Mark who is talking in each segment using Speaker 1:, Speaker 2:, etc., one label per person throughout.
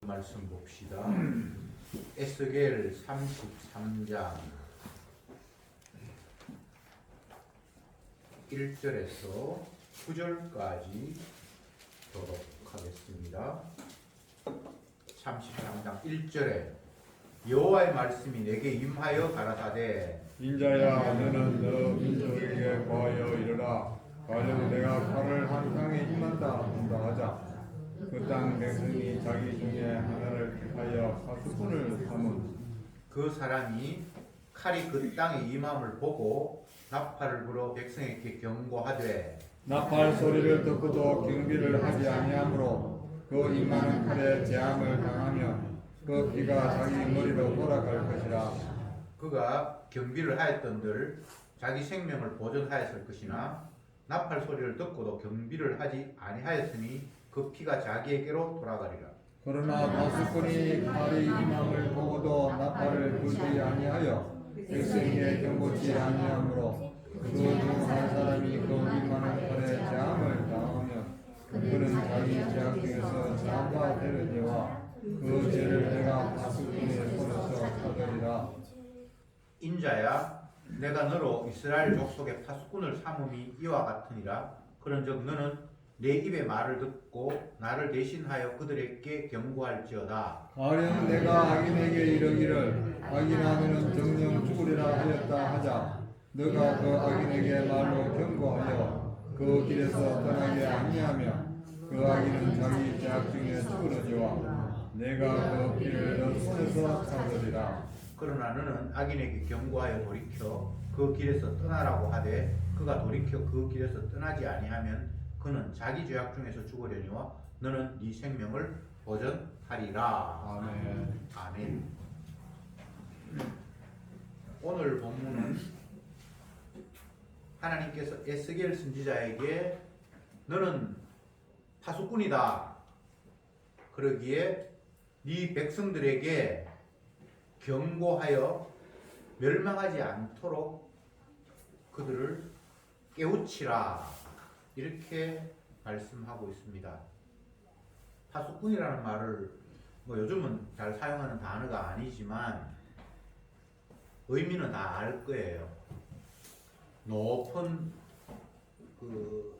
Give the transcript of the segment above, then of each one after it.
Speaker 1: 말씀 봅시다. 에스겔 33장 1절에서 9절까지 보도록 하겠습니다. 33장 1절에 여호와의 말씀이 내게 임하여 가라사대
Speaker 2: 인자야, 너는 너 민족에게 고하여 이르라. 가령 내가 칼을 한 땅에 임한다 한다 하자. 그 땅 백성이 자기 중에 하나를 택하여 파수꾼을 삼은
Speaker 1: 그 사람이 칼이 그 땅에 임함을 보고 나팔을 불어 백성에게 경고하되
Speaker 2: 나팔 소리를 듣고도 경비를 하지 아니하므로 그 임하는 칼에 재앙을 당하면 그 피가 자기 머리로 돌아갈 것이라.
Speaker 1: 그가 경비를 하였던들 자기 생명을 보존하였을 것이나 나팔 소리를 듣고도 경비를 하지 아니하였으니 그 피가 자기에게로 돌아가리라.
Speaker 2: 그러나 파수꾼이 칼이 임함을 보고도 나팔을 불지 아니하여 백성에게 경고치 아니하므로 그 중 한 사람이 그 임하는 칼에 재앙을 당하면 그는 자기 죄악 중에서 자가 되려니와 그 죄를 내가 파수꾼의 손에서 받으리라.
Speaker 1: 인자야 내가 너로 이스라엘 족속의 파수꾼을 삼음이 이와 같으니라. 그런즉 너는 내 입의 말을 듣고 나를 대신하여 그들에게 경고할지어다.
Speaker 2: 가령 내가 악인에게 이르기를 악인아 너는 정령 죽으리라 하였다 하자. 너가 그 악인에게 말로 경고하여 그 길에서 떠나게 아니하며 그 악인은 자기 죄악 중에 죽으려니와 내가 그 피를 너 손에서 찾으리라.
Speaker 1: 그러나 너는 악인에게 경고하여 돌이켜 그 길에서 떠나라고 하되 그가 돌이켜 그 길에서 떠나지 아니하면 그는 자기 죄악 중에서 죽으려니와 너는 네 생명을 보존하리라.
Speaker 2: 아멘.
Speaker 1: 아멘. 오늘 본문은 하나님께서 에스겔 선지자에게 너는 파수꾼이다. 그러기에 네 백성들에게 경고하여 멸망하지 않도록 그들을 깨우치라. 이렇게 말씀하고 있습니다. 파수꾼이라는 말을 요즘은 잘 사용하는 단어가 아니지만 의미는 다 알 거예요. 높은 그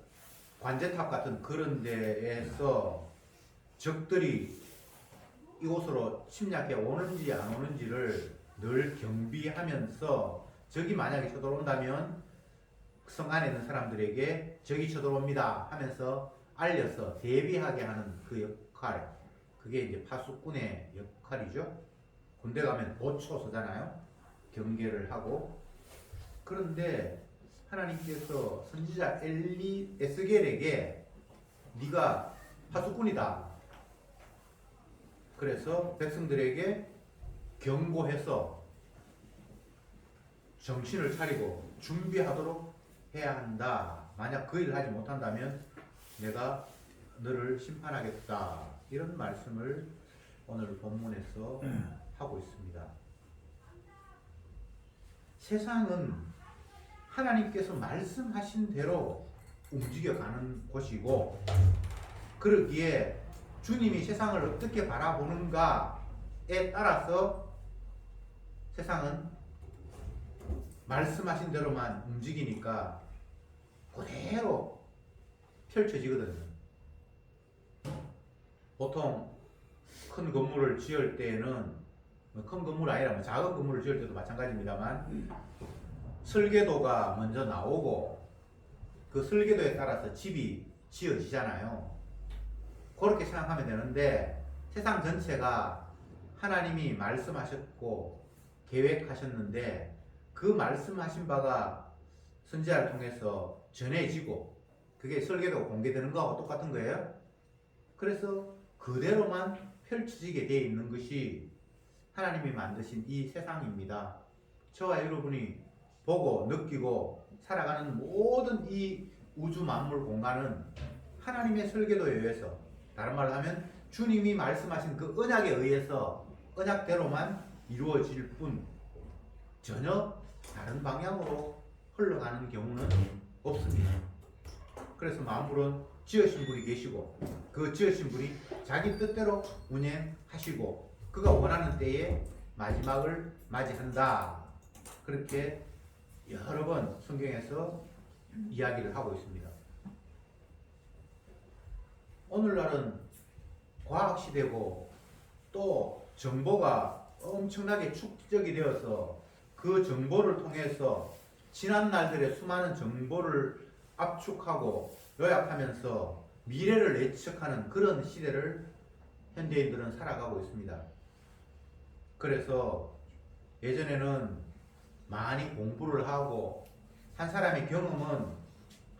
Speaker 1: 관제탑 같은 그런 데에서 적들이 이곳으로 침략해 오는지 안 오는지를 늘 경비하면서 적이 만약에 쳐들어온다면 성 안에 있는 사람들에게 적이 쳐들어옵니다 하면서 알려서 대비하게 하는 그 역할, 그게 이제 파수꾼의 역할이죠. 군대 가면 보초 서잖아요. 경계를 하고. 그런데 하나님께서 선지자 에스겔에게 네가 파수꾼이다. 그래서 백성들에게 경고해서 정신을 차리고 준비하도록 해야 한다. 만약 그 일을 하지 못한다면 내가 너를 심판하겠다. 이런 말씀을 오늘 본문에서 하고 있습니다. 세상은 하나님께서 말씀하신 대로 움직여가는 곳이고 그러기에 주님이 세상을 어떻게 바라보는가에 따라서 세상은 말씀하신 대로만 움직이니까 그대로 펼쳐지거든요. 보통 큰 건물을 지을 때에는 큰 건물 아니라 작은 건물을 지을 때도 마찬가지입니다만 설계도가 먼저 나오고 그 설계도에 따라서 집이 지어지잖아요. 그렇게 생각하면 되는데 세상 전체가 하나님이 말씀하셨고 계획하셨는데 그 말씀하신 바가 선지자를 통해서 전해지고 그게 설계도가 공개되는 거하고 똑같은 거예요. 그래서 그대로만 펼쳐지게 되어 있는 것이 하나님이 만드신 이 세상입니다. 저와 여러분이 보고 느끼고 살아가는 모든 이 우주 만물 공간은 하나님의 설계도에 의해서, 다른 말로 하면 주님이 말씀하신 그 언약에 의해서 언약대로만 이루어질 뿐 전혀 다른 방향으로 흘러가는 경우는 없습니다. 그래서 만물은 지으신 분이 계시고 그 지으신 분이 자기 뜻대로 운행하시고 그가 원하는 때에 마지막을 맞이한다. 그렇게 여러 번 성경에서 이야기를 하고 있습니다. 오늘날은 과학시대고 또 정보가 엄청나게 축적이 되어서 그 정보를 통해서 지난 날들의 수많은 정보를 압축하고 요약하면서 미래를 예측하는 그런 시대를 현대인들은 살아가고 있습니다. 그래서 예전에는 많이 공부를 하고 한 사람의 경험은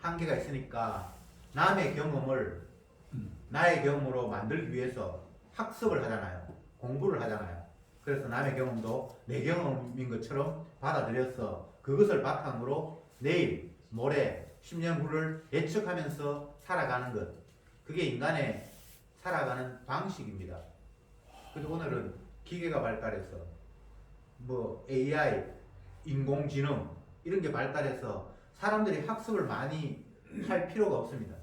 Speaker 1: 한계가 있으니까 남의 경험을 나의 경험으로 만들기 위해서 학습을 하잖아요. 공부를 하잖아요. 그래서 남의 경험도 내 경험인 것처럼 받아들여서 그것을 바탕으로 내일, 모레, 10년 후를 예측하면서 살아가는 것. 그게 인간의 살아가는 방식입니다. 그래서 오늘은 기계가 발달해서 뭐 AI, 인공지능 이런 게 발달해서 사람들이 학습을 많이 할 필요가 없습니다.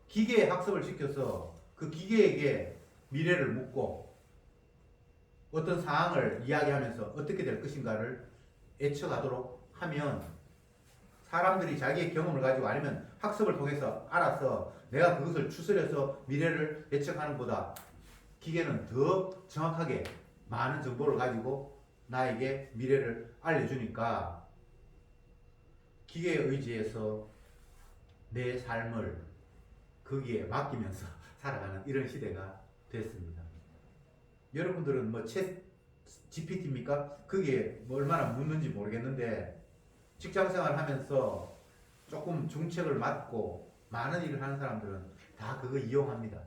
Speaker 1: 기계에 학습을 시켜서 그 기계에게 미래를 묻고 어떤 상황을 이야기하면서 어떻게 될 것인가를 예측하도록 하면 사람들이 자기의 경험을 가지고 아니면 학습을 통해서 알아서 내가 그것을 추스려서 미래를 예측하는 보다 기계는 더 정확하게 많은 정보를 가지고 나에게 미래를 알려주니까 기계에 의지해서 내 삶을 거기에 맡기면서 살아가는 이런 시대가 됐습니다. 여러분들은 뭐 챗 GPT입니까? 그게 뭐 얼마나 묻는지 모르겠는데 직장생활 하면서 조금 중책을 맡고 많은 일을 하는 사람들은 다 그거 이용합니다.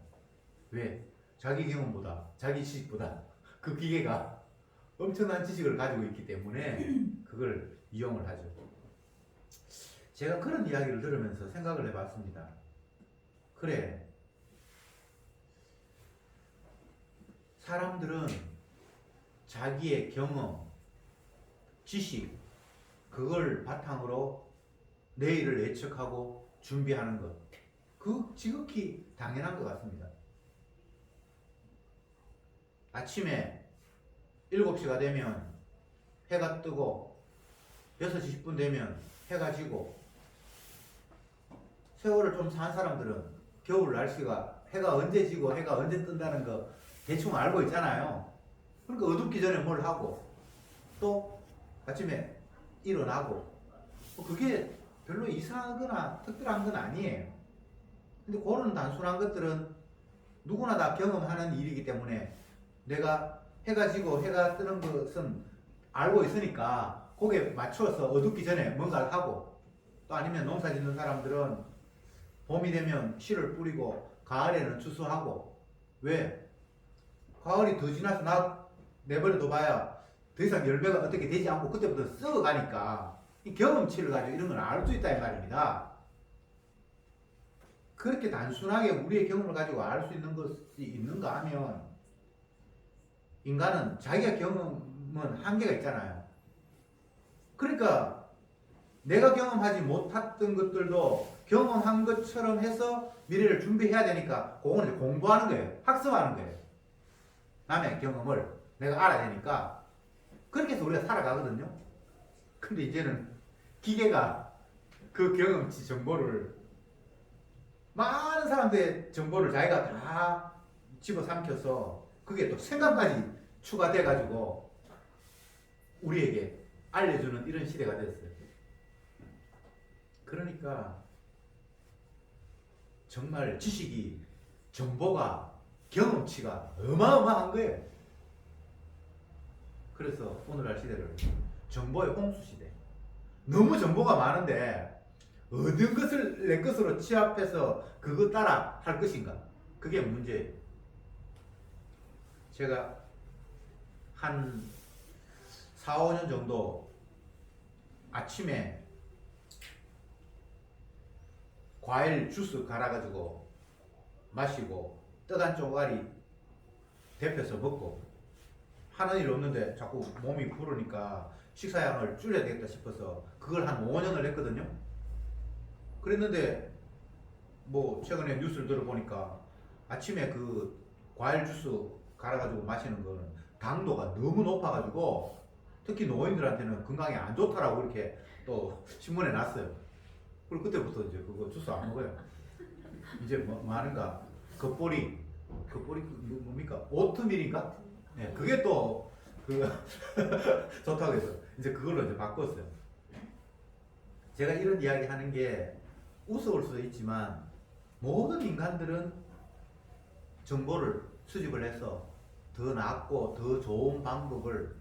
Speaker 1: 왜? 자기 경험보다 자기 지식보다 그 기계가 엄청난 지식을 가지고 있기 때문에 그걸 이용을 하죠. 제가 그런 이야기를 들으면서 생각을 해봤습니다. 그래, 사람들은 자기의 경험, 지식, 그걸 바탕으로 내일을 예측하고 준비하는 것, 그 지극히 당연한 것 같습니다. 아침에 7시가 되면 해가 뜨고 6시 10분 되면 해가 지고 세월을 좀 산 사람들은 겨울 날씨가 해가 언제 지고 해가 언제 뜬다는 거 대충 알고 있잖아요. 그러니까 어둡기 전에 뭘 하고 또 아침에 일어나고 그게 별로 이상하거나 특별한 건 아니에요. 근데 그런 단순한 것들은 누구나 다 경험하는 일이기 때문에 내가 해가 지고 해가 뜨는 것은 알고 있으니까 거기에 맞춰서 어둡기 전에 뭔가를 하고 또 아니면 농사 짓는 사람들은 봄이 되면 씨를 뿌리고 가을에는 추수하고 왜? 가을이 더 지나서 내버려둬 봐야 더 이상 열매가 어떻게 되지 않고 그때부터 썩어가니까 이 경험치를 가지고 이런 걸 알 수 있다 이 말입니다. 그렇게 단순하게 우리의 경험을 가지고 알 수 있는 것이 있는가 하면 인간은 자기가 경험은 한계가 있잖아요. 그러니까 내가 경험하지 못했던 것들도 경험한 것처럼 해서 미래를 준비해야 되니까 그거는 이제 공부하는 거예요. 학습하는 거예요. 남의 경험을 내가 알아야 되니까 그렇게 해서 우리가 살아가거든요. 근데 이제는 기계가 그 경험치 정보를 많은 사람들의 정보를 자기가 다 집어삼켜서 그게 또 생각까지 추가돼 가지고 우리에게 알려주는 이런 시대가 됐어요. 그러니까 정말 지식이 정보가 경험치가 어마어마한 거예요. 그래서 오늘날 시대를 정보의 홍수 시대. 너무 정보가 많은데 어느 것을 내 것으로 취합해서 그거 따라 할 것인가? 그게 문제예요. 제가 한 4, 5년 정도 아침에 과일 주스 갈아가지고 마시고 떡 한 쪼가리 데펴서 먹고 하는 일 없는데 자꾸 몸이 부르니까 식사량을 줄여야 되겠다 싶어서 그걸 한 5년을 했거든요. 그랬는데 뭐 최근에 뉴스를 들어보니까 아침에 그 과일 주스 갈아가지고 마시는 거는 당도가 너무 높아가지고 특히 노인들한테는 건강에 안 좋다라고 이렇게 또 신문에 났어요. 그리고 그때부터 이제 그거 주스 안 먹어요. 이제 뭐 하는가? 겉보리 뭡니까? 오트밀인가? 네, 그게 또 그 좋다고 해서 이제 그걸로 이제 바꿨어요. 제가 이런 이야기 하는 게 우스울 수도 있지만 모든 인간들은 정보를 수집을 해서 더 낫고 더 좋은 방법을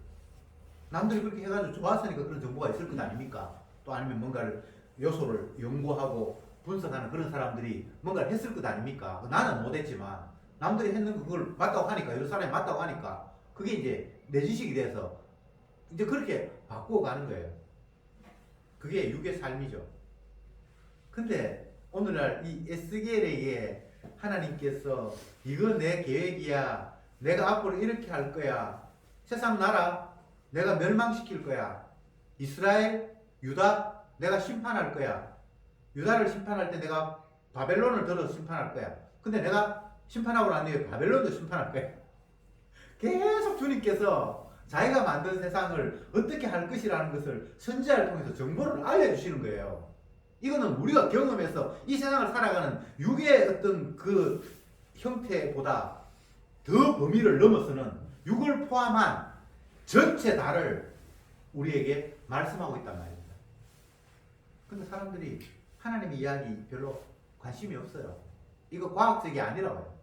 Speaker 1: 남들이 그렇게 해가지고 좋았으니까 그런 정보가 있을 것 아닙니까? 또 아니면 뭔가를 요소를 연구하고 분석하는 그런 사람들이 뭔가를 했을 것 아닙니까? 나는 못했지만 남들이 했는 그걸 맞다고 하니까 여러 사람이 맞다고 하니까 그게 이제 내 지식이 돼서 이제 그렇게 바꾸어 가는 거예요. 그게 육의 삶이죠. 근데 오늘날 이 에스겔에게 하나님께서 이거 내 계획이야. 내가 앞으로 이렇게 할 거야. 세상 나라 내가 멸망시킬 거야. 이스라엘, 유다 내가 심판할 거야. 유다를 심판할 때 내가 바벨론을 들어서 심판할 거야. 근데 내가 심판하고 난 뒤에 바벨론도 심판할 거야. 계속 주님께서 자기가 만든 세상을 어떻게 할 것이라는 것을 선지자를 통해서 정보를 알려주시는 거예요. 이거는 우리가 경험해서 이 세상을 살아가는 육의 어떤 그 형태보다 더 범위를 넘어서는 육을 포함한 전체 다를 우리에게 말씀하고 있단 말입니다. 근데 사람들이 하나님의 이야기 별로 관심이 없어요. 이거 과학적이 아니라고요.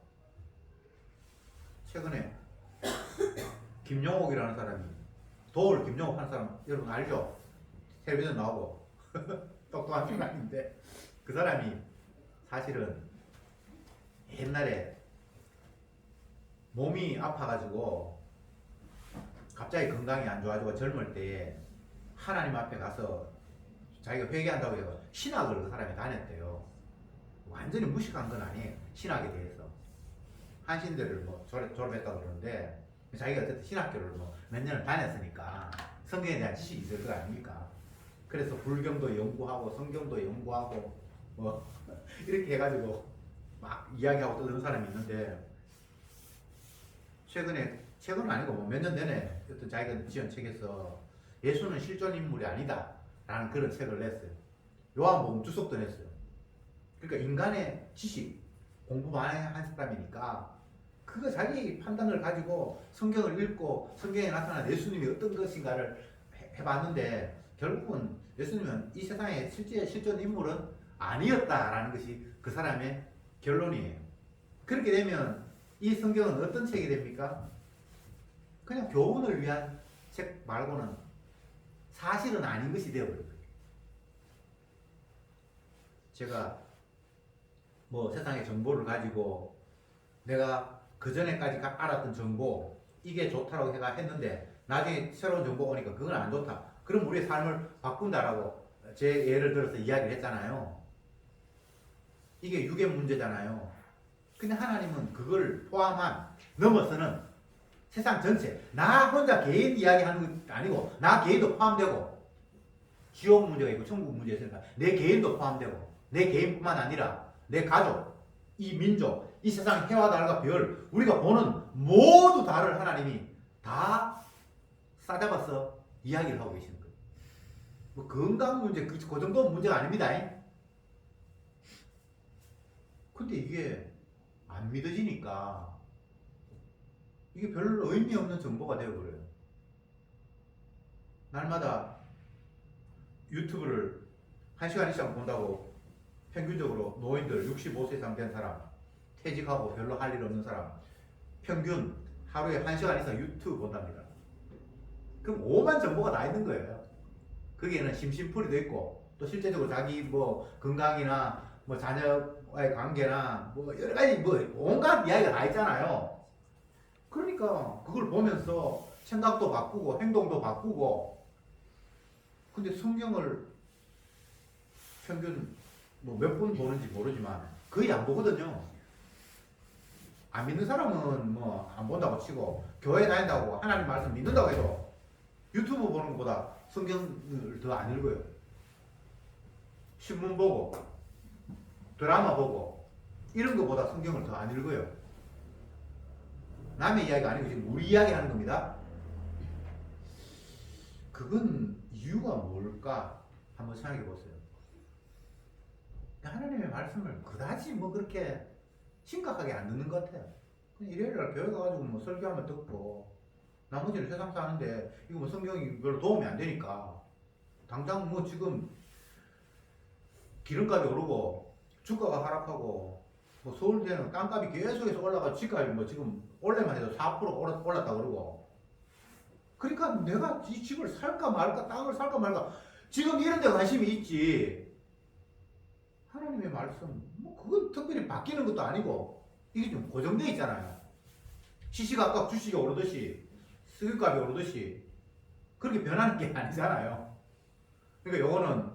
Speaker 1: 최근에 김용옥이라는 사람이 도울 김용옥 하는 사람 여러분 알죠? 텔레비전 나오고 똑똑한 사람인데 그 사람이 사실은 옛날에 몸이 아파가지고 갑자기 건강이 안 좋아지고 젊을 때에 하나님 앞에 가서 자기가 회개한다고 해서 신학을 그 사람이 다녔대요. 완전히 무식한 건 아니에요. 신학에 대해서. 한신대를 뭐 졸업했다고 그러는데 자기가 어쨌든 신학교를 뭐 몇 년을 다녔으니까 성경에 대한 지식이 있을 거 아닙니까? 그래서 불경도 연구하고 성경도 연구하고 뭐 이렇게 해가지고 막 이야기하고 떠드는 사람이 있는데 최근은 아니고 뭐 몇 년 전에 어떤 자기가 지은 책에서 예수는 실존 인물이 아니다 라는 그런 책을 냈어요. 요한복음 주석도 냈어요. 그러니까 인간의 지식 공부 많이 한 사람이니까 그거 자기 판단을 가지고 성경을 읽고 성경에 나타난 예수님이 어떤 것인가를 해봤는데 결국은 예수님은 이 세상에 실제 실존 인물은 아니었다라는 것이 그 사람의 결론이에요. 그렇게 되면 이 성경은 어떤 책이 됩니까? 그냥 교훈을 위한 책 말고는 사실은 아닌 것이 되어버려요. 제가 뭐 세상의 정보를 가지고 내가 그 전에까지 알았던 정보 이게 좋다라고 했는데 나중에 새로운 정보가 오니까 그건 안 좋다. 그럼 우리의 삶을 바꾼다라고 제 예를 들어서 이야기를 했잖아요. 이게 육의 문제잖아요. 근데 하나님은 그걸 포함한 넘어서는 세상 전체 나 혼자 개인 이야기하는 거 아니고 나 개인도 포함되고 지옥 문제가 있고 천국 문제가 있으니까 내 개인도 포함되고 내 개인뿐만 아니라 내 가족, 이 민족, 이 세상 해와 달과 별 우리가 보는 모두 다를 하나님이 다 싸잡아서 이야기를 하고 계시는 거예요. 뭐 건강 문제 그 정도 문제가 아닙니다. 근데 이게 안 믿어지니까 이게 별로 의미 없는 정보가 되어버려요. 날마다 유튜브를 1시간 이상 본다고 평균적으로 노인들 65세 이상 된 사람 퇴직하고 별로 할 일 없는 사람 평균 하루에 1시간 이상 유튜브 본답니다. 그럼 오만 정보가 다 있는 거예요. 거기에는 심심풀이도 있고 또 실제적으로 자기 뭐 건강이나 뭐 자녀와의 관계나 뭐 여러 가지 뭐 온갖 이야기가 다 있잖아요. 그러니까 그걸 보면서 생각도 바꾸고 행동도 바꾸고 근데 성경을 평균 뭐 몇 분 보는지 모르지만 거의 안 보거든요. 안 믿는 사람은 뭐 안 본다고 치고 교회 다닌다고 하나님 말씀 믿는다고 해도 유튜브 보는 것보다 성경을 더 안 읽어요. 신문 보고 드라마 보고 이런 거보다 성경을 더 안 읽어요. 남의 이야기가 아니고 지금 우리 이야기 하는 겁니다. 그건 이유가 뭘까? 한번 생각해 보세요. 하나님의 말씀을 그다지 뭐 그렇게 심각하게 안 듣는 것 같아요. 그냥 일요일날 교회 가가지고 뭐 설교하면 듣고 나머지는 세상 사는데 이거 뭐 성경이 별로 도움이 안 되니까 당장 뭐 지금 기름값이 오르고 주가가 하락하고 뭐 서울대는 땅값이 계속해서 올라가 집값이 뭐 지금 올해만 해도 4% 올랐다 그러고 그러니까 내가 이 집을 살까 말까 땅을 살까 말까 지금 이런 데 관심이 있지. 하나님의 말씀 뭐 그건 특별히 바뀌는 것도 아니고 이게 좀 고정되어 있잖아요. 시시각각 주식이 오르듯이 석유값이 오르듯이 그렇게 변하는 게 아니잖아요. 그러니까 요거는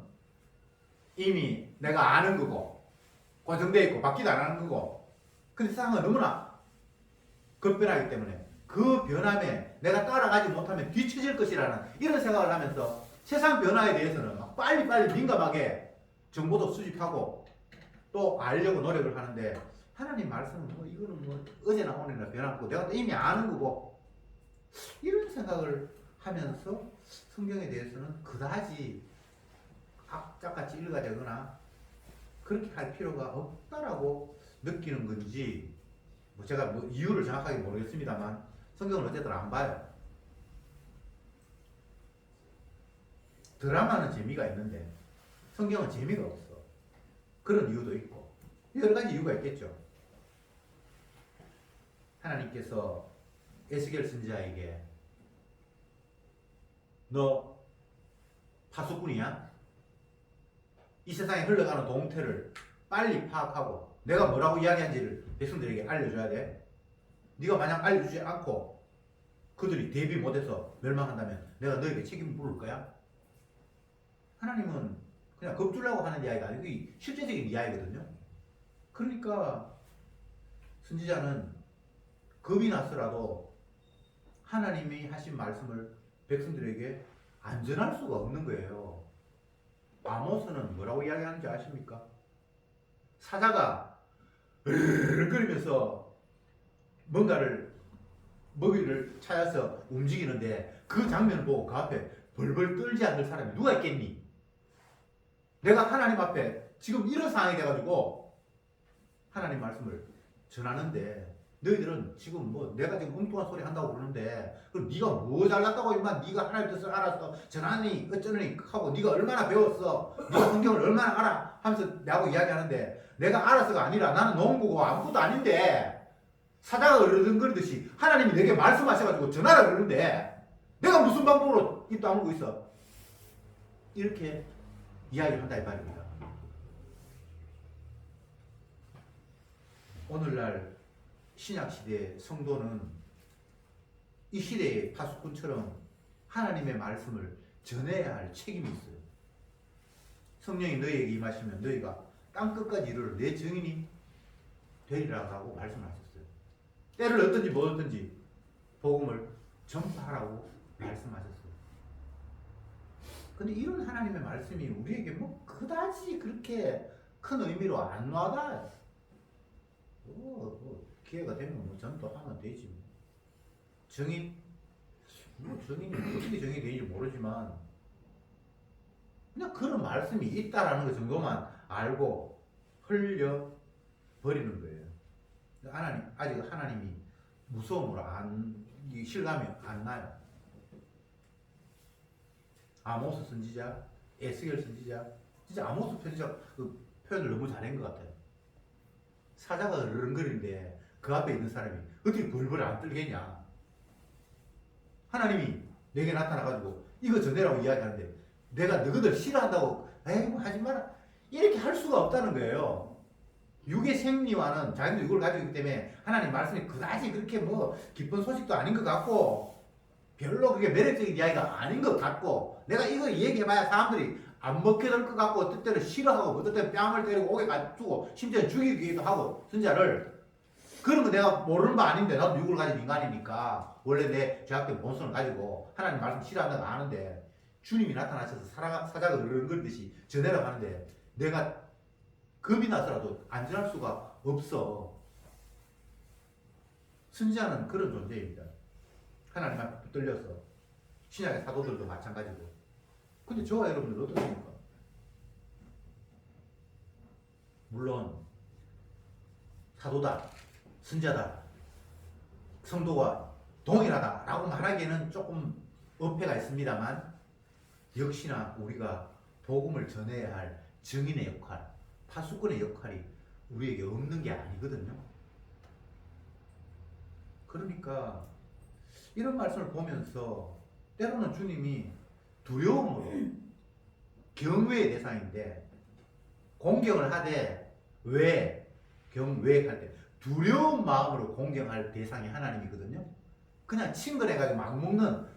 Speaker 1: 이미 내가 아는 거고 고정되어 있고 바뀌도 안 하는 거고 근데 세상은 너무나 급변하기 때문에 그 변함에 내가 따라가지 못하면 뒤처질 것이라는 이런 생각을 하면서 세상 변화에 대해서는 막 빨리빨리 민감하게 정보도 수집하고 또 알려고 노력을 하는데 하나님 말씀은 뭐 이거는 뭐 어제나 오늘이나 변하고 내가 이미 아는 거고 이런 생각을 하면서 성경에 대해서는 그다지 악착같이 읽어되거나 그렇게 할 필요가 없다라고 느끼는 건지 뭐 제가 뭐 이유를 정확하게 모르겠습니다만 성경을 어쨌든 안 봐요. 드라마는 재미가 있는데 성경은 재미가 없어. 그런 이유도 있고 여러 가지 이유가 있겠죠. 하나님께서 에스겔 선지자에게 너 파수꾼이야? 이 세상에 흘러가는 동태를 빨리 파악하고 내가 뭐라고 이야기한지를 백성들에게 알려줘야 돼. 네가 만약 알려주지 않고 그들이 대비 못해서 멸망한다면 내가 너에게 책임을 물을 거야? 하나님은 그냥 겁주려고 하는 이야기가 아니고 이 실제적인 이야기거든요. 그러니까 선지자는 겁이 났더라도 하나님이 하신 말씀을 백성들에게 안 전할 수가 없는 거예요. 아모스는 뭐라고 이야기하는지 아십니까? 사자가 으르르거리면서 뭔가를 먹이를 찾아서 움직이는데 그 장면을 보고 그 앞에 벌벌 떨지 않을 사람이 누가 있겠니? 내가 하나님 앞에 지금 이런 상황이 돼가지고 하나님 말씀을 전하는데 너희들은 지금 뭐 내가 지금 엉뚱한 소리 한다고 그러는데 그럼 네가 뭐 잘났다고 임마 네가 하나님 뜻을 알아서 전하니 어쩌니 하고 네가 얼마나 배웠어 네가 성경을 얼마나 알아 하면서 나하고 이야기하는데 내가 알아서가 아니라 나는 농부고 아무것도 아닌데 사자가 으르렁거리듯이 하나님이 내게 말씀하셔가지고 전하라 그러는데 내가 무슨 방법으로 입 다물고 있어 이렇게 이야기를 한다 이 말입니다. 오늘날 신약시대의 성도는 이 시대의 파수꾼처럼 하나님의 말씀을 전해야 할 책임이 있어요. 성령이 너희에게 임하시면 너희가 땅끝까지 이르러 내 증인이 되리라고 말씀하셨어요. 때를 얻든지 못 얻든지 복음을 전파하라고 말씀하셨어요. 근데 이런 하나님의 말씀이 우리에게 뭐 그다지 그렇게 큰 의미로 안 와닿아요. 기회가 되면 뭐 전도하면 되지. 뭐. 정의, 뭐 정의는 어떻게 정의 되는지 모르지만 그냥 그런 말씀이 있다라는 것 정도만 알고 흘려 버리는 거예요. 하나님 아직 하나님이 무서움으로 이 실감이 안 나요. 아모스 선지자, 에스겔 선지자, 진짜 아모스 선지자 그 표현을 너무 잘한 것 같아요. 사자가 으르렁거리는데 그 앞에 있는 사람이 어떻게 벌벌 안 떨겠냐. 하나님이 내게 나타나가지고 이거 전해라고 이야기하는데 내가 너희들 싫어한다고 에이 뭐 하지 마라 이렇게 할 수가 없다는 거예요. 육의 생리와는 자기도 육을 가지고 있기 때문에 하나님 말씀이 그다지 그렇게 뭐 기쁜 소식도 아닌 것 같고 별로 그게 매력적인 이야기가 아닌 것 같고 내가 이거 얘기해봐야 사람들이 안 먹혀들 것 같고 어떤 때는 싫어하고 어떤 때는 뺨을 때리고 옥에 가두고 심지어 죽이기도 하고 선자를 그런 거 내가 모르는 바 아닌데 나도 육을 가진 인간이니까 원래 내 죄악된 본성을 가지고 하나님 말씀 싫어한다는 거 아는데 주님이 나타나셔서 사자가 으르렁거리듯이 전해라고 하는데 내가 겁이 나서라도 안전할 수가 없어. 선지자는 그런 존재입니다. 하나님 앞에 붙들려서. 신약의 사도들도 마찬가지고. 근데 저와 여러분들 어떻습니까? 물론 사도다, 선지자다, 성도와 동일하다라고 말하기에는 조금 어폐가 있습니다만 역시나 우리가 복음을 전해야 할 증인의 역할, 파수꾼의 역할이 우리에게 없는 게 아니거든요. 그러니까 이런 말씀을 보면서 때로는 주님이 두려움으로 경외의 대상인데 공경을 하되 왜 경외할 때 두려운 마음으로 공경할 대상이 하나님이거든요. 그냥 친근해가지고 막 먹는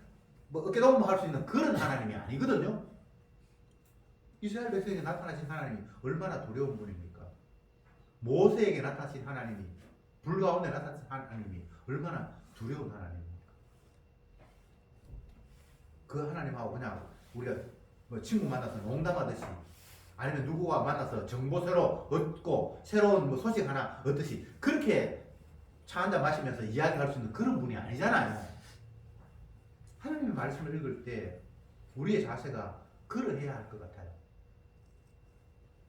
Speaker 1: 뭐 어깨동무 할 수 있는 그런 하나님이 아니거든요. 이스라엘 백성에게 나타나신 하나님이 얼마나 두려운 분입니까? 모세에게 나타나신 하나님이 불 가운데 나타나신 하나님이 얼마나 두려운 하나님입니까? 그 하나님하고 그냥 우리가 뭐 친구 만나서 농담하듯이 아니면 누구와 만나서 정보 새로 얻고 새로운 뭐 소식 하나 얻듯이 그렇게 차 한잔 마시면서 이야기할 수 있는 그런 분이 아니잖아요. 하나님의 말씀을 읽을 때 우리의 자세가 그러해야 할 것 같아요.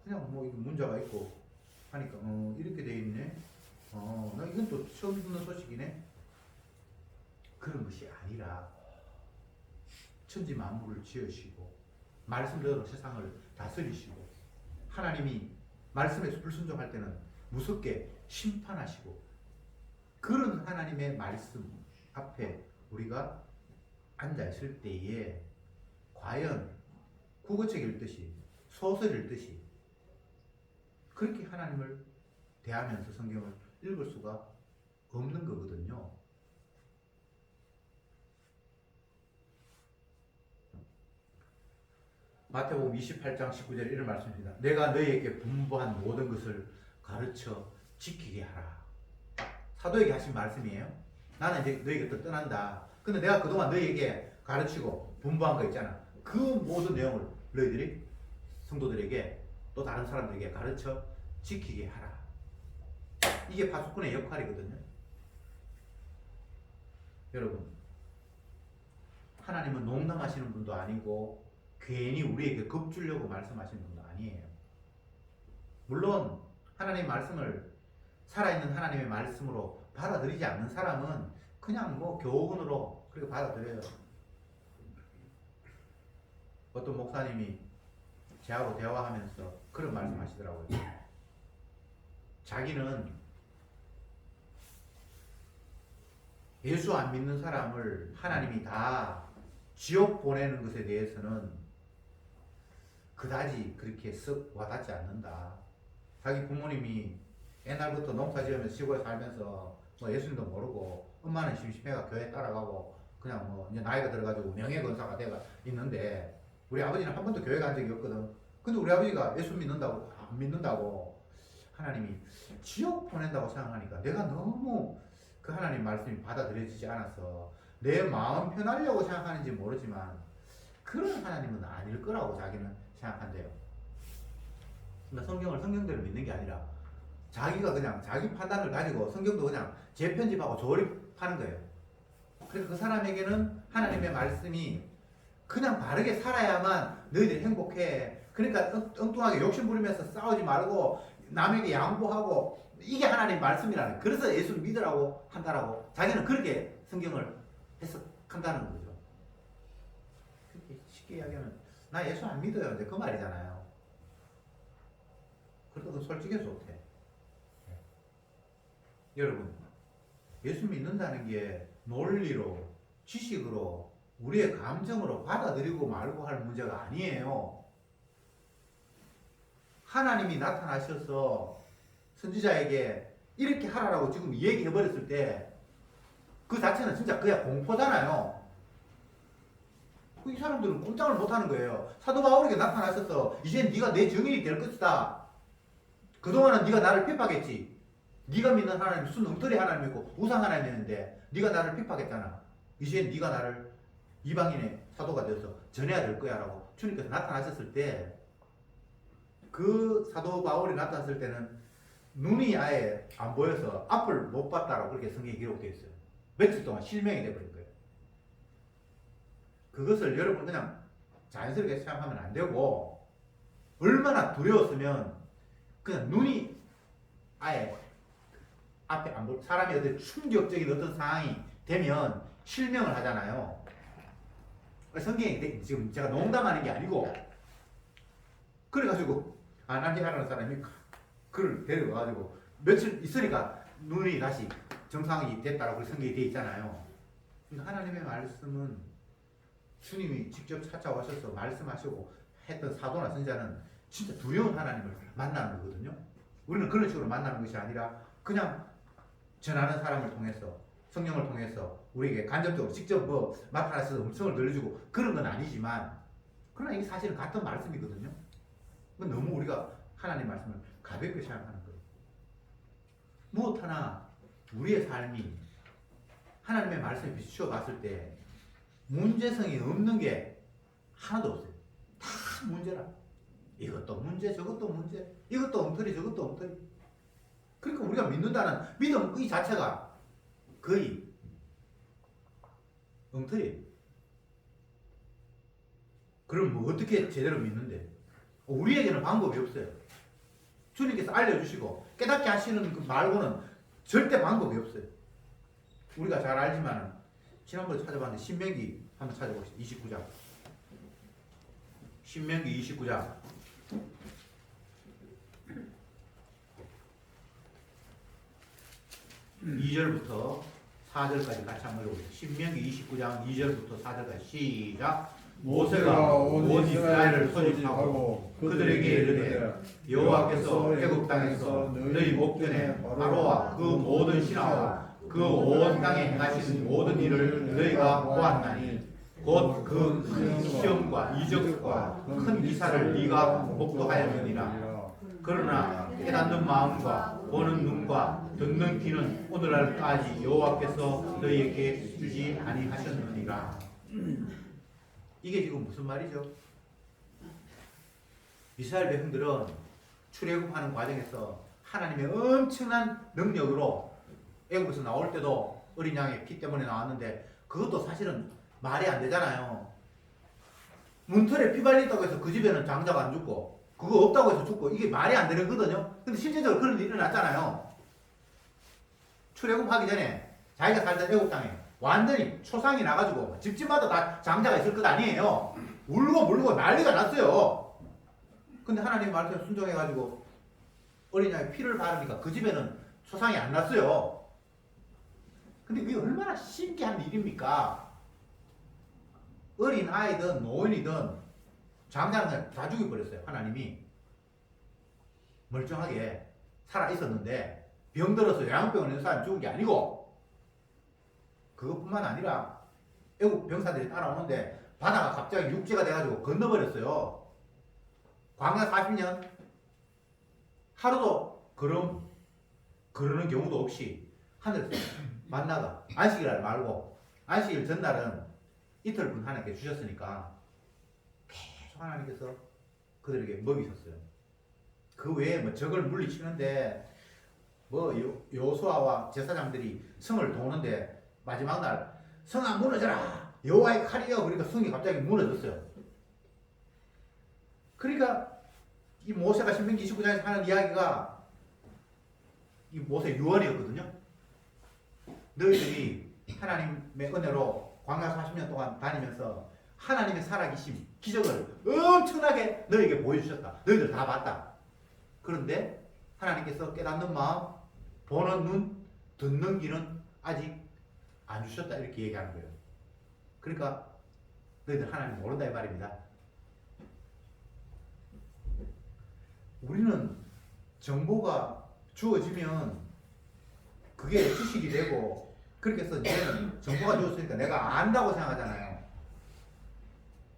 Speaker 1: 그냥 뭐 문자가 있고 하니까 이렇게 돼 있네. 나 이건 또 처음 듣는 소식이네. 그런 것이 아니라 천지 만물을 지으시고 말씀대로 세상을 다스리시고 하나님이 말씀에 불순종할 때는 무섭게 심판하시고 그런 하나님의 말씀 앞에 우리가 앉아 있을 때에 과연 국어책 읽듯이 소설 읽듯이 그렇게 하나님을 대하면서 성경을 읽을 수가 없는 거거든요. 마태복음 28장 19절에 이런 말씀입니다. 내가 너희에게 분부한 모든 것을 가르쳐 지키게 하라. 사도에게 하신 말씀이에요. 나는 이제 너희에게 떠난다. 근데 내가 그동안 너희에게 가르치고 분부한 거 있잖아. 그 모든 내용을 너희들이 성도들에게 또 다른 사람들에게 가르쳐 지키게 하라. 이게 파수꾼의 역할이거든요. 여러분, 하나님은 농담하시는 분도 아니고 괜히 우리에게 겁주려고 말씀하시는 분도 아니에요. 물론 하나님의 말씀을 살아있는 하나님의 말씀으로 받아들이지 않는 사람은 그냥 뭐 교훈으로 그렇게 받아들여요. 어떤 목사님이 저하고 대화하면서 그런 말씀하시더라고요. 자기는 예수 안 믿는 사람을 하나님이 다 지옥 보내는 것에 대해서는 그다지 그렇게 썩 와닿지 않는다. 자기 부모님이 옛날부터 농사 지으면서 시골에 살면서 뭐 예수님도 모르고 엄마는 심심해가 교회 따라가고 그냥 뭐 이제 나이가 들어가지고 명예건사가 돼가 있는데 우리 아버지는 한 번도 교회 간 적이 없거든. 근데 우리 아버지가 예수 믿는다고 안 믿는다고 하나님이 지옥 보낸다고 생각하니까 내가 너무 그 하나님 말씀이 받아들여지지 않아서 내 마음 편하려고 생각하는지 모르지만 그런 하나님은 아닐 거라고 자기는 생각한대요. 그러니까 성경을 성경대로 믿는 게 아니라 자기가 그냥 자기 판단을 가지고 성경도 그냥 재편집하고 조립하는 거예요. 그래서 그 사람에게는 하나님의 말씀이 그냥 바르게 살아야만 너희들이 행복해. 그러니까 엉뚱하게 욕심 부리면서 싸우지 말고 남에게 양보하고 이게 하나님 말씀이라는. 그래서 예수를 믿으라고 한다라고 자기는 그렇게 성경을 해석한다는 거죠. 그렇게 쉽게 이야기하면 나 예수 안 믿어요. 이제 그 말이잖아요. 그래도 솔직해서 못해. 여러분, 예수 믿는다는 게 논리로, 지식으로, 우리의 감정으로 받아들이고 말고 할 문제가 아니에요. 하나님이 나타나셔서 선지자에게 이렇게 하라고 지금 얘기해버렸을 때 그 자체는 진짜 그냥 공포잖아요. 이 사람들은 꼼짝을 못하는 거예요. 사도 바울에게 나타나셔서 이제 네가 내 증인이 될 것이다. 그동안은 네가 나를 핍박했지. 네가 믿는 하나님 무슨 엉터리 하나님이고 우상 하나님이었는데 네가 나를 핍박했잖아. 이제 네가 나를 이방인의 사도가 되어서 전해야 될 거야 라고 주님께서 나타나셨을 때 그 사도 바울이 나타났을 때는 눈이 아예 안 보여서 앞을 못 봤다라고 그렇게 성경에 기록되어 있어요. 며칠 동안 실명이 돼버린 거예요. 그것을 여러분 그냥 자연스럽게 생각하면 안 되고, 얼마나 두려웠으면 그냥 눈이 아예 앞에 안 보여. 사람이 어떤 충격적인 어떤 상황이 되면 실명을 하잖아요. 성경이 지금 제가 농담하는 게 아니고, 그래가지고 아나니아라는 사람이 그를 데려가가지고 며칠 있으니까 눈이 다시 정상이 됐다라고 성경에 되어 있잖아요. 그러니까 하나님의 말씀은 주님이 직접 찾아오셔서 말씀하시고 했던 사도나 선지자는 진짜 두려운 하나님을 만나는 거거든요. 우리는 그런 식으로 만나는 것이 아니라 그냥 전하는 사람을 통해서, 성령을 통해서 우리에게 간접적으로 직접 뭐 나타나서 음성을 들려주고 그런 건 아니지만, 그러나 이게 사실은 같은 말씀이거든요. 너무 우리가 하나님 말씀을 가볍게 생각하는 거예요. 무엇 하나 우리의 삶이 하나님의 말씀에 비추어 봤을 때 문제성이 없는 게 하나도 없어요. 다 문제라. 이것도 문제, 저것도 문제, 이것도 엉터리, 저것도 엉터리. 그러니까 우리가 믿는다는 믿음 이 자체가 거의 엉터리예요. 그럼 뭐 어떻게 제대로 믿는데? 우리에게는 방법이 없어요. 주님께서 알려주시고 깨닫게 하시는 그 말고는 절대 방법이 없어요. 우리가 잘 알지만 지난번에 찾아봤는데 신명기 한번 찾아봅시다. 29장. 신명기 29장. 2절부터 4절까지 같이 한번 읽어보세요. 신명기 29장 2절부터 4절까지 시작. 모세가 온 이스라엘을 소집하고 그들에게 이르되 여호와께서 애굽 땅에서 너희 목전에 바로와 그 모든 신하와 그 온 땅에 행하신 모든 일을 너희가 보았나니 곧 그 시험과 이적과 큰 기사를 네가 목도하였느니라. 그러나 깨닫는 마음과 보는 눈과 듣는 귀는 오늘날까지 여호와께서 너희에게 주지 아니하셨느니라. 이게 지금 무슨 말이죠? 이스라엘 백성들은 출애굽하는 과정에서 하나님의 엄청난 능력으로 애굽에서 나올 때도 어린 양의 피 때문에 나왔는데, 그것도 사실은 말이 안 되잖아요. 문틀에 피 발렸다고 해서 그 집에는 장자가 안 죽고, 그거 없다고 해서 죽고, 이게 말이 안 되는 거거든요. 근데 실제적으로 그런 일이 일어났잖아요. 출애굽하기 전에 자기가 살던 애굽 땅에 완전히 초상이 나가지고 집집마다 다 장자가 있을 것 아니에요. 울고 물고 난리가 났어요. 근데 하나님 말씀에 순종해가지고 어린 양의 피를 바르니까 그 집에는 초상이 안 났어요. 근데 그게 얼마나 신기한 일입니까? 어린 아이든 노인이든 장자는 그냥 다 죽여버렸어요. 하나님이 멀쩡하게 살아 있었는데 병들어서 요양병원에 있는 사람이 죽은 게 아니고, 그것뿐만 아니라 애국 병사들이 따라오는데 바다가 갑자기 육지가 돼가지고 건너버렸어요. 광야 40년 하루도 그러는 경우도 없이 하늘에서 만나가 안식일 말고 안식일 전날은 이틀분 하나님께 주셨으니까 계속 하나님께서 그들에게 먹이셨어요. 그 외에 뭐 적을 물리치는데 뭐 여호수아와 제사장들이 성을 도는데 마지막 날 성아 무너져라 여호와의 칼이여, 그러니까 성이 갑자기 무너졌어요. 그러니까 이 모세가 신명기 29장에서 하는 이야기가 이 모세 유언이었거든요. 너희들이 하나님의 은혜로 광야 40년 동안 다니면서 하나님의 살아계심, 기적을 엄청나게 너희에게 보여주셨다. 너희들 다 봤다. 그런데 하나님께서 깨닫는 마음, 보는 눈, 듣는 귀는 아직 안 주셨다, 이렇게 얘기하는 거예요. 그러니까 너희들 하나님 모른다 이 말입니다. 우리는 정보가 주어지면 그게 지식이 되고, 그렇게 해서 이제는 정보가 주어졌으니까 내가 안다고 생각하잖아요.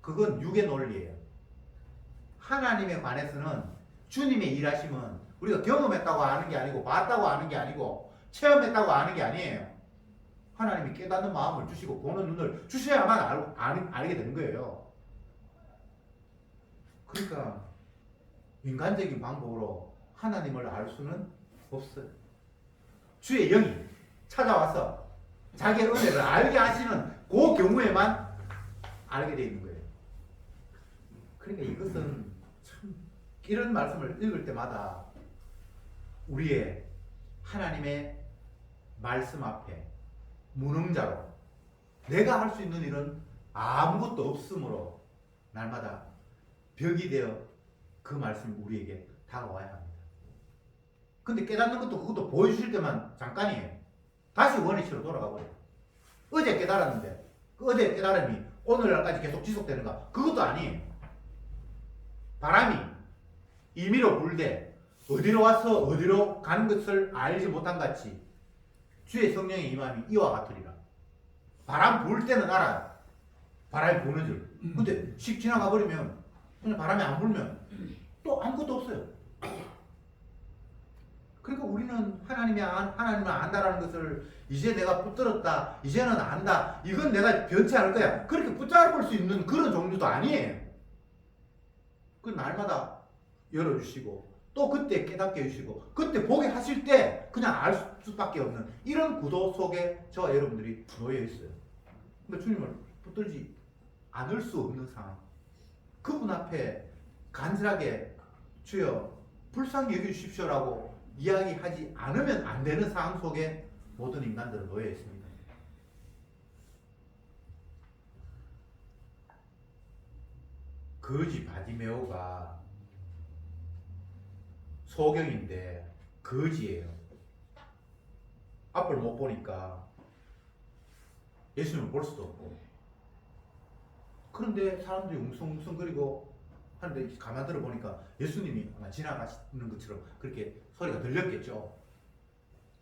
Speaker 1: 그건 육의 논리예요. 하나님에 관해서는 주님의 일하심은 우리가 경험했다고 아는 게 아니고, 봤다고 아는 게 아니고, 체험했다고 아는 게 아니에요. 하나님이 깨닫는 마음을 주시고 보는 눈을 주셔야만 알게 되는 거예요. 그러니까 인간적인 방법으로 하나님을 알 수는 없어요. 주의 영이 찾아와서 자기의 은혜를 알게 하시는 그 경우에만 알게 되어 있는 거예요. 그러니까 이것은 참 이런 말씀을 읽을 때마다 우리의 하나님의 말씀 앞에 무능자로 내가 할 수 있는 일은 아무것도 없으므로 날마다 벽이 되어 그 말씀이 우리에게 다가와야 합니다. 근데 깨닫는 것도 그것도 보여주실 때만 잠깐이에요. 다시 원위치로 돌아가 버려요. 어제 깨달았는데 그 어제 깨달음이 오늘날까지 계속 지속되는가? 그것도 아니에요. 바람이 임의로 불되 어디로 와서 어디로 가는 것을 알지 못한 같이 주의 성령의 임함이 이와 같으리라. 바람 불 때는 알아요. 바람이 부는 줄. 근데 씩 지나가 버리면 그냥 바람이 안 불면 또 아무것도 없어요. 그러니까 우리는 하나님을 안다라는 것을 이제 내가 붙들었다, 이제는 안다, 이건 내가 변치 않을 거야, 그렇게 붙잡을 수 있는 그런 종류도 아니에요. 그 날마다 열어주시고 또 그때 깨닫게 해주시고 그때 보게 하실 때 그냥 알 수밖에 없는 이런 구도 속에 저와 여러분들이 놓여 있어요. 근데 주님을 붙들지 않을 수 없는 상황, 그분 앞에 간절하게 주여 불쌍히 여겨주십시오라고 이야기하지 않으면 안 되는 상황 속에 모든 인간들은 놓여 있습니다. 거지 바디메오가 소경인데 거지예요. 앞을 못 보니까 예수님을 볼 수도 없고, 그런데 사람들이 웅성웅성거리고 하는데 가만 들어보니까 예수님이 아마 지나가시는 것처럼 그렇게 소리가 들렸겠죠.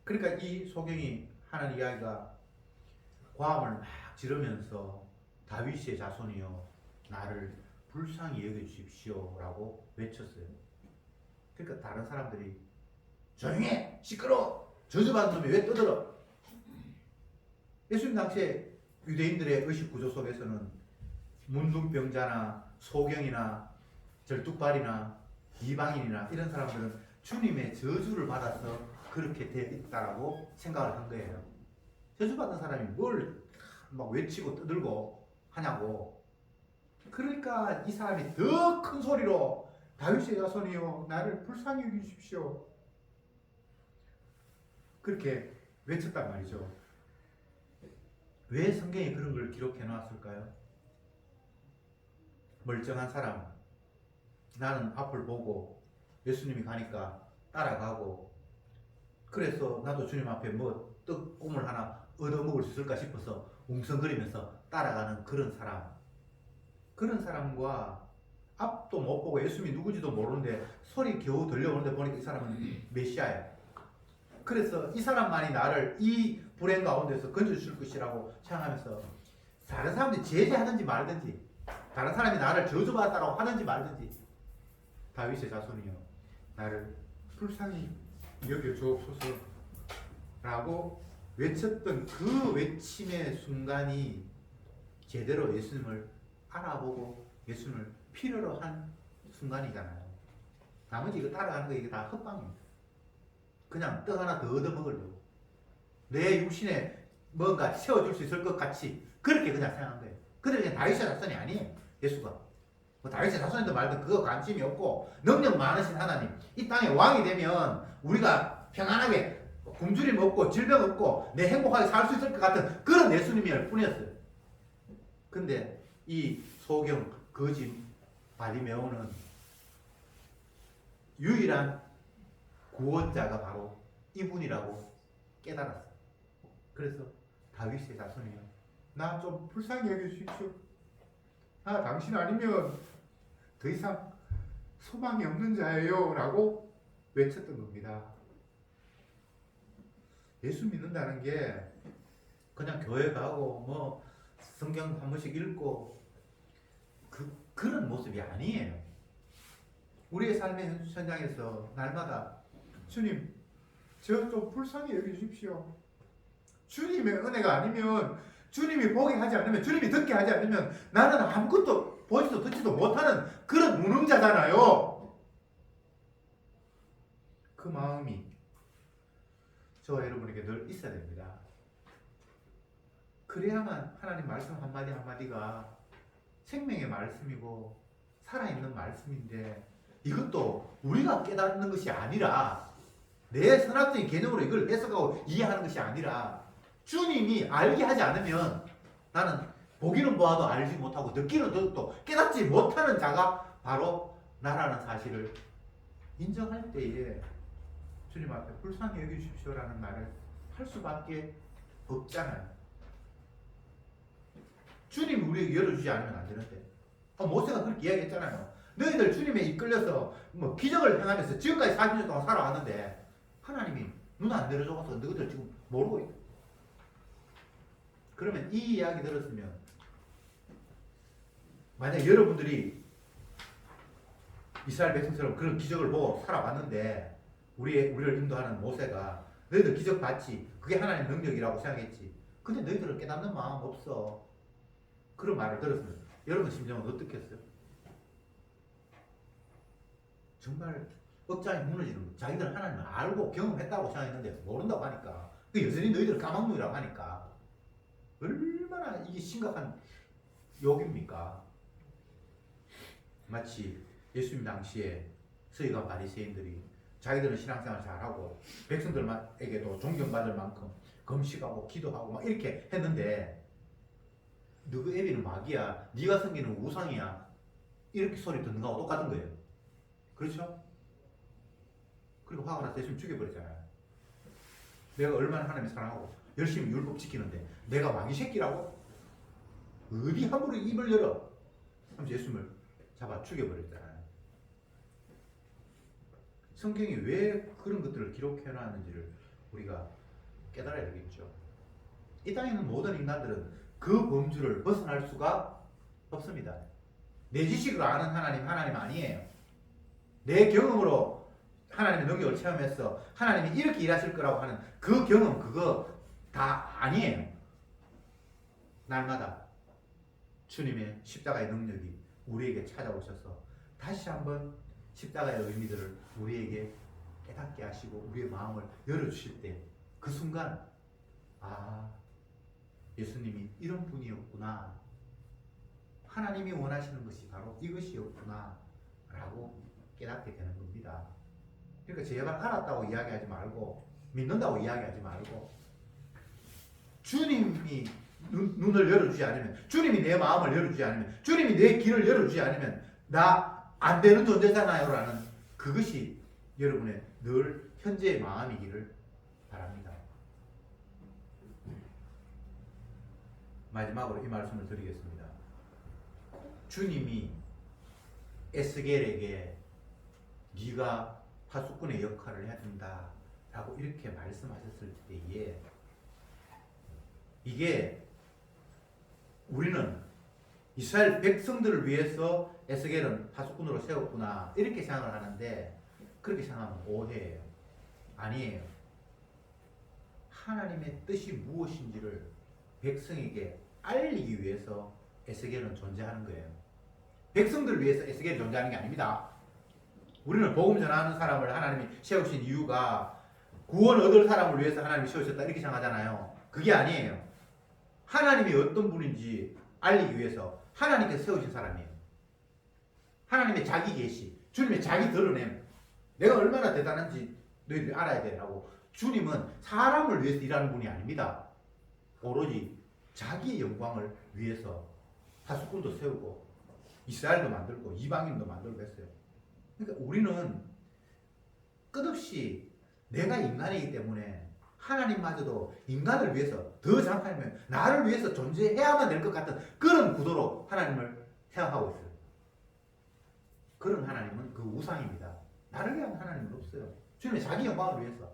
Speaker 1: 그러니까 이 소경이 하는 이야기가 고함을 막 지르면서 다윗의 자손이여 나를 불쌍히 여겨주십시오 라고 외쳤어요. 그러니까 다른 사람들이 조용히 해! 시끄러워! 저주받은 놈이 왜 떠들어? 예수님 당시에 유대인들의 의식 구조 속에서는 문둥병자나 소경이나 절뚝발이나 이방인이나 이런 사람들은 주님의 저주를 받아서 그렇게 되어 있다라고 생각을 한 거예요. 저주받은 사람이 뭘 막 외치고 떠들고 하냐고. 그러니까 이 사람이 더 큰 소리로 다윗의 자손이여 나를 불쌍히 여기십시오 그렇게 외쳤단 말이죠. 왜 성경에 그런 걸 기록해 놨을까요? 멀쩡한 사람, 나는 앞을 보고 예수님이 가니까 따라가고, 그래서 나도 주님 앞에 뭐 떡 꿈을 하나 얻어먹을 수 있을까 싶어서 웅성거리면서 따라가는 그런 사람, 그런 사람과 앞도 못 보고 예수님이 누구지도 모르는데 소리 겨우 들려오는데 보니까 이 사람은 메시아예요. 그래서 이 사람만이 나를 이 불행 가운데서 건져줄 것이라고 생각하면서 다른 사람들이 제재하든지 말든지, 다른 사람이 나를 저주받았다고 하든지 말든지 다윗의 자손이여 나를 불쌍히 여겨주옵소서 라고 외쳤던 그 외침의 순간이 제대로 예수님을 알아보고 예수님을 필요로 한 순간이잖아요. 나머지 이거 따라가는 거 이게 다 헛방입니다. 그냥 떡 하나 더 얻어먹으려고 내 육신에 뭔가 채워줄 수 있을 것 같이 그렇게 그냥 생각한 거예요. 근데 그냥 다윗의 자손이 아니에요. 예수가 뭐 다윗의 자손이든 말든 그거 관심이 없고, 능력 많으신 하나님, 이 땅에 왕이 되면 우리가 평안하게 굶주림 없고 질병 없고 내 행복하게 살 수 있을 것 같은 그런 예수님일 뿐이었어요. 근데 이 소경 거지 바디메오는 유일한 구원자가 바로 이분이라고 깨달았어요. 그래서 다윗의 자손이요 나 좀 불쌍히 여겨주십시오. 당신 아니면 더 이상 소망이 없는 자예요 라고 외쳤던 겁니다. 예수 믿는다는 게 그냥 교회 가고 뭐 성경 한 번씩 읽고 그런 모습이 아니에요. 우리의 삶의 현장에서 날마다 주님 저 좀 불쌍히 여겨주십시오. 주님의 은혜가 아니면, 주님이 보게 하지 않으면, 주님이 듣게 하지 않으면 나는 아무것도 보지도 듣지도 못하는 그런 무능자잖아요. 그 마음이 저와 여러분에게 늘 있어야 됩니다. 그래야만 하나님 말씀 한마디 한마디가 생명의 말씀이고 살아있는 말씀인데, 이것도 우리가 깨닫는 것이 아니라 내 선학적인 개념으로 이걸 해석하고 이해하는 것이 아니라 주님이 알게 하지 않으면 나는 보기는 보아도 알지 못하고 듣기는 듣도 깨닫지 못하는 자가 바로 나라는 사실을 인정할 때에 주님 앞에 불쌍히 여겨주십시오라는 말을 할 수밖에 없잖아요. 주님이 우리에게 열어주지 않으면 안 되는데, 모세가 그렇게 이야기했잖아요. 너희들 주님에 이끌려서 뭐 기적을 행하면서 지금까지 40년 동안 살아왔는데 하나님이 눈 안 내려줘서 너희들 지금 모르고 있다. 그러면 이 이야기 들었으면, 만약 여러분들이 이스라엘 백성처럼 그런 기적을 보고 살아왔는데 우리를 인도하는 모세가 너희들 기적 봤지? 그게 하나님의 능력이라고 생각했지? 근데 너희들은 깨닫는 마음 없어. 그런 말을 들었으면 여러분 심정은 어떻겠어요? 정말 억장이 무너지는 거예요. 자기들은 하나님을 알고 경험했다고 생각했는데 모른다고 하니까, 여전히 너희들은 까막눈이라고 하니까 얼마나 이게 심각한 욕입니까? 마치 예수님 당시에 서기관 바리새인들이 자기들은 신앙생활 잘하고 백성들에게도 존경받을 만큼 금식하고 기도하고 막 이렇게 했는데, 너그 애비는 마귀야, 네가 섬기는 우상이야, 이렇게 소리 듣는 거하고 똑같은 거예요. 그렇죠? 그리고 화가 나서 예수님 죽여버리잖아요. 내가 얼마나 하나님 사랑하고 열심히 율법 지키는데 내가 마귀 새끼라고? 어디 함부로 입을 열어? 하면서 예수님을 잡아 죽여버렸잖아요. 성경이 왜 그런 것들을 기록해놨는지를 우리가 깨달아야 되겠죠. 이 땅에 있는 모든 인간들은 그 범주를 벗어날 수가 없습니다. 내 지식으로 아는 하나님 아니에요. 내 경험으로 하나님의 능력을 체험해서 하나님이 이렇게 일하실 거라고 하는 그 경험, 그거 다 아니에요. 날마다 주님의 십자가의 능력이 우리에게 찾아오셔서 다시 한번 십자가의 의미들을 우리에게 깨닫게 하시고 우리의 마음을 열어주실 때, 그 순간 예수님이 이런 분이었구나, 하나님이 원하시는 것이 바로 이것이었구나 라고 깨닫게 되는 겁니다. 그러니까 제발 알았다고 이야기하지 말고 믿는다고 이야기하지 말고, 주님이 눈을 열어주지 않으면, 주님이 내 마음을 열어주지 않으면, 주님이 내 길을 열어주지 않으면 나 안 되는 존재잖아요 라는 그것이 여러분의 늘 현재의 마음이기를 바랍니다. 마지막으로 이 말씀을 드리겠습니다. 주님이 에스겔에게 네가 파수꾼의 역할을 해야 된다 라고 이렇게 말씀하셨을 때에, 이게 우리는 이스라엘 백성들을 위해서 에스겔은 파수꾼으로 세웠구나 이렇게 생각을 하는데, 그렇게 생각하면 오해예요. 아니에요. 하나님의 뜻이 무엇인지를 백성에게 알리기 위해서 에스겔은 존재하는 거예요. 백성들을 위해서 에스겔이 존재하는 게 아닙니다. 우리는 복음 전하는 사람을 하나님이 세우신 이유가 구원 얻을 사람을 위해서 하나님이 세우셨다 이렇게 생각하잖아요. 그게 아니에요. 하나님이 어떤 분인지 알리기 위해서 하나님께서 세우신 사람이에요. 하나님의 자기 계시, 주님의 자기 드러냄, 내가 얼마나 대단한지 너희들이 알아야 돼라고. 주님은 사람을 위해서 일하는 분이 아닙니다. 오로지 자기의 영광을 위해서 파수꾼도 세우고 이스라엘도 만들고 이방인도 만들고 했어요. 그러니까 우리는 끝없이 내가 인간이기 때문에 하나님마저도 인간을 위해서 더 장하면 나를 위해서 존재해야만 될 것 같은 그런 구도로 하나님을 생각하고 있어요. 그런 하나님은 그 우상입니다. 나를 위한 하나님은 없어요. 주님의 자기 영광을 위해서,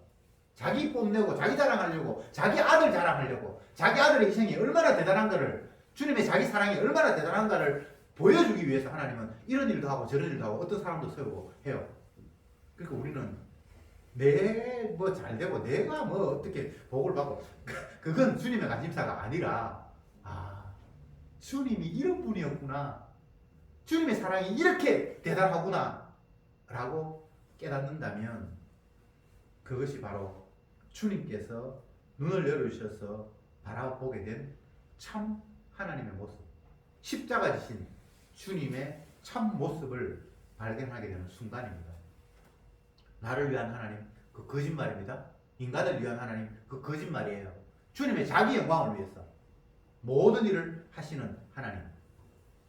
Speaker 1: 자기 뽐내고 자기 자랑하려고, 자기 아들 자랑하려고, 자기 아들의 희생이 얼마나 대단한가를, 주님의 자기 사랑이 얼마나 대단한가를 보여주기 위해서 하나님은 이런 일도 하고 저런 일도 하고 어떤 사람도 세우고 해요. 그러니까 우리는 내 뭐 잘되고 내가 뭐 어떻게 복을 받고, 그건 주님의 관심사가 아니라 주님이 이런 분이었구나, 주님의 사랑이 이렇게 대단하구나 라고 깨닫는다면 그것이 바로 주님께서 눈을 열어주셔서 바라보게 된 참 하나님의 모습, 십자가 지신 주님의 참 모습을 발견하게 되는 순간입니다. 나를 위한 하나님, 그 거짓말입니다. 인간을 위한 하나님, 그 거짓말이에요. 주님의 자기 영광을 위해서 모든 일을 하시는 하나님.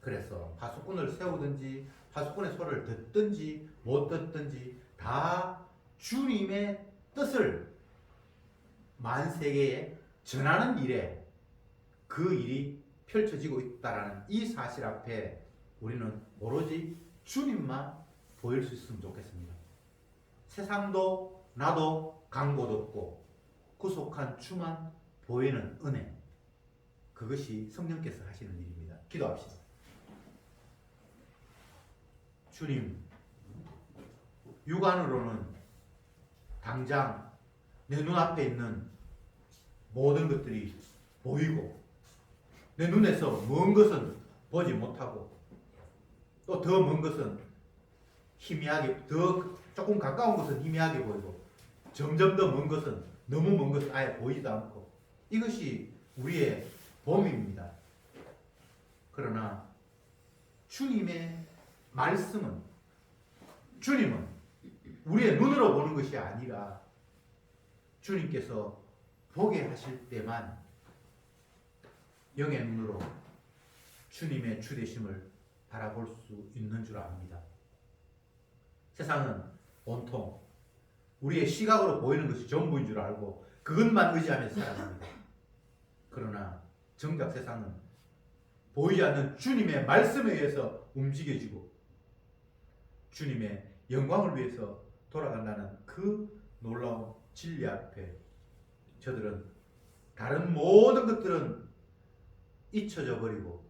Speaker 1: 그래서 파수꾼을 세우든지 파수꾼의 소리를 듣든지 못 듣든지 다 주님의 뜻을 만세계에 전하는 일에 그 일이 펼쳐지고 있다라는 이 사실 앞에 우리는 오로지 주님만 보일 수 있으면 좋겠습니다. 세상도 나도 간 곳 없고 구속한 주만 보이는 은혜, 그것이 성령께서 하시는 일입니다. 기도합시다. 주님, 육안으로는 당장 내 눈앞에 있는 모든 것들이 보이고 내 눈에서 먼 것은 보지 못하고 또 더 먼 것은 희미하게, 더 조금 가까운 것은 희미하게 보이고 점점 더 먼 것은, 너무 먼 것은 아예 보이지도 않고, 이것이 우리의 범위입니다. 그러나 주님의 말씀은, 주님은 우리의 눈으로 보는 것이 아니라 주님께서 보게 하실 때만 영의 눈으로 주님의 주되심을 바라볼 수 있는 줄 압니다. 세상은 온통 우리의 시각으로 보이는 것이 전부인 줄 알고 그것만 의지하면서 살아갑니다. 그러나 정작 세상은 보이지 않는 주님의 말씀에 의해서 움직여지고 주님의 영광을 위해서 돌아간다는 그 놀라운 진리 앞에 저들은 다른 모든 것들은 잊혀져 버리고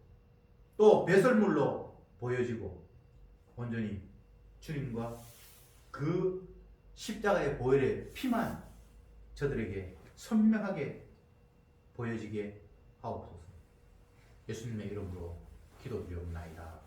Speaker 1: 또 배설물로 보여지고 온전히 주님과 그 십자가의 보혈의 피만 저들에게 선명하게 보여지게 하옵소서. 예수님의 이름으로 기도드리옵나이다.